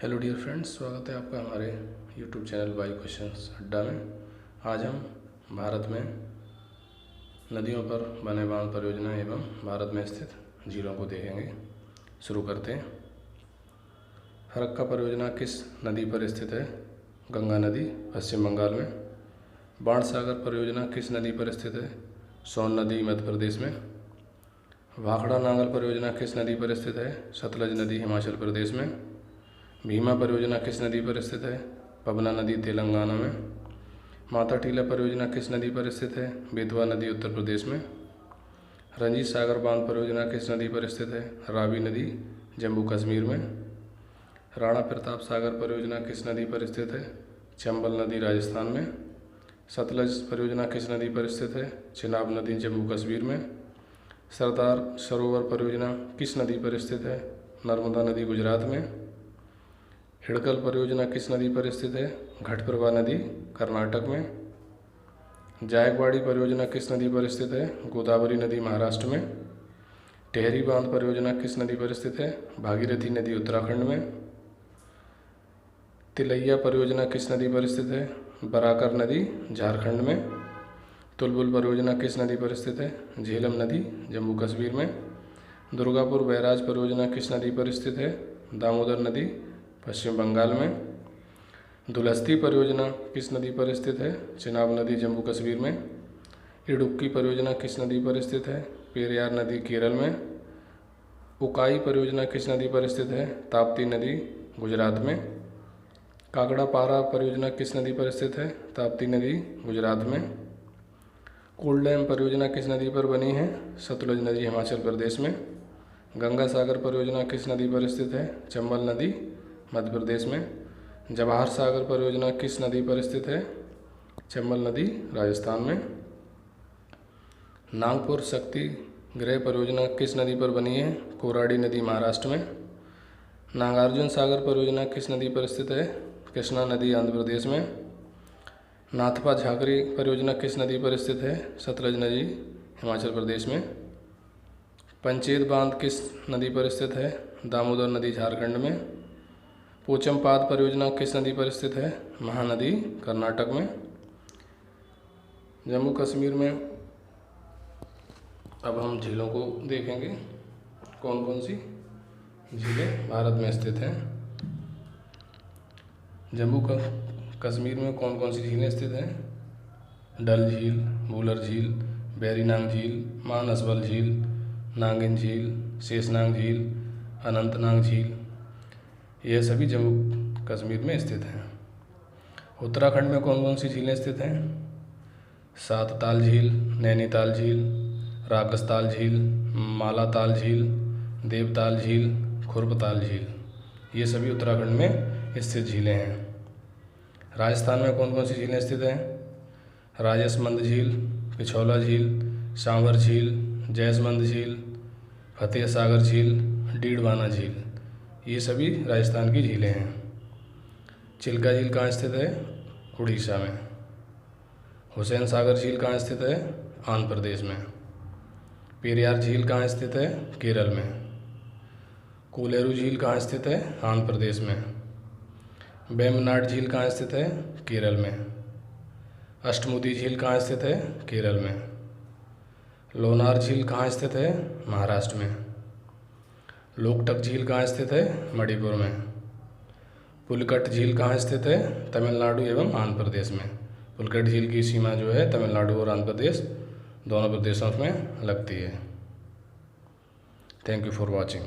Hello dear friends, स्वागत है आपका हमारे यूट्यूब चैनल वाई क्वेश्चंस अड्डा में। आज हम भारत में नदियों पर बने बांध परियोजना एवं भारत में स्थित झीलों को देखेंगे। शुरू करते हैं। फरक्का परियोजना किस नदी पर स्थित है? गंगा नदी, पश्चिम बंगाल में। बाणसागर परियोजना किस नदी पर स्थित है? सोन नदी, मध्य प्रदेश में। भाखड़ा नांगल परियोजना किस नदी पर स्थित है? सतलज नदी, हिमाचल प्रदेश में। भीमा परियोजना किस नदी पर स्थित है? पबना नदी, तेलंगाना में। माता टीला परियोजना किस नदी पर स्थित है? बेतवा नदी, उत्तर प्रदेश में। रंजीत सागर बांध परियोजना किस नदी पर स्थित है? रावी नदी, जम्मू कश्मीर में। राणा प्रताप सागर परियोजना किस नदी पर स्थित है? चंबल नदी, राजस्थान में। सतलज परियोजना किस नदी पर स्थित है? चिनाब नदी, जम्मू कश्मीर में। सरदार सरोवर परियोजना किस नदी पर स्थित है? नर्मदा नदी, गुजरात में। हिड़कल परियोजना किस नदी पर स्थित है? घटप्रभा नदी, कर्नाटक में। जायकवाड़ी परियोजना किस नदी पर स्थित है? गोदावरी नदी, महाराष्ट्र में। टेहरी बांध परियोजना किस नदी पर स्थित है? भागीरथी नदी, उत्तराखंड में। तिलैया परियोजना किस नदी पर स्थित है? बराकर नदी, झारखंड में। तुलबुल परियोजना किस नदी पर स्थित है? झेलम नदी, जम्मू कश्मीर में। दुर्गापुर बैराज परियोजना किस नदी पर स्थित है? दामोदर नदी, पश्चिम बंगाल में। दुलस्ती परियोजना किस नदी पर स्थित है? चिनाब नदी, जम्मू कश्मीर में। इडुक्की परियोजना किस नदी पर स्थित है? पेरियार नदी, केरल में। उकाई परियोजना किस नदी पर स्थित है? ताप्ती नदी, गुजरात में। काकड़ा पारा परियोजना किस नदी पर स्थित है? ताप्ती नदी, गुजरात में। कोल डैम परियोजना किस नदी पर बनी है? सतलुज नदी, हिमाचल प्रदेश में। गंगा सागर परियोजना किस नदी पर स्थित है? चंबल नदी, मध्य प्रदेश में। जवाहर सागर परियोजना किस नदी पर स्थित है? चंबल नदी, राजस्थान में। नागपुर शक्ति गृह परियोजना किस नदी पर बनी है? कोराडी नदी, महाराष्ट्र में। नागार्जुन सागर परियोजना किस नदी पर स्थित है? कृष्णा नदी, आंध्र प्रदेश में। नाथपा झाकरी परियोजना किस नदी पर स्थित है? सतलज नदी, हिमाचल प्रदेश में। पंचेत बांध किस नदी पर स्थित है? दामोदर नदी, झारखंड में। पोचमपाद परियोजना किस नदी पर स्थित है? महानदी, कर्नाटक में। जम्मू कश्मीर में अब हम झीलों को देखेंगे। कौन कौन सी झीलें भारत में स्थित हैं? जम्मू कश्मीर में कौन कौन सी झीलें स्थित हैं? डल झील, वुलर झील, बैरीनांग झील, मानसबल झील, नागिन झील, शेषनाग झील, अनंतनाग झील, यह सभी जम्मू कश्मीर में स्थित हैं। उत्तराखंड में कौन कौन सी झीलें स्थित हैं? सातताल झील, नैनीताल झील, रागस्ताल झील, मालाताल झील, देवताल झील, खुरबताल झील, ये सभी उत्तराखंड में स्थित झीलें हैं। राजस्थान में कौन कौन सी झीलें स्थित हैं? राजसमंद झील, पिछौला झील, सांवर झील, जैसमंद झील, फतेह सागर झील, डीडवाना झील, ये सभी राजस्थान की झीलें हैं। चिल्का झील कहाँ स्थित है? उड़ीसा में। हुसैन सागर झील कहाँ स्थित है? आंध्र प्रदेश में। पेरियार झील कहाँ स्थित है? केरल में। कोलेरू झील कहाँ स्थित है? आंध्र प्रदेश में। वेम्बनाड झील कहाँ स्थित है? केरल में। अष्टमुदी झील कहाँ स्थित है? केरल में। लोनार झील कहाँ स्थित है? महाराष्ट्र में। लोकटक झील कहाँ स्थित है? मणिपुर में। पुलकट झील कहाँ स्थित है? तमिलनाडु एवं आंध्र प्रदेश में। पुलकट झील की सीमा जो है तमिलनाडु और आंध्र प्रदेश दोनों प्रदेशों में लगती है। Thank you for watching.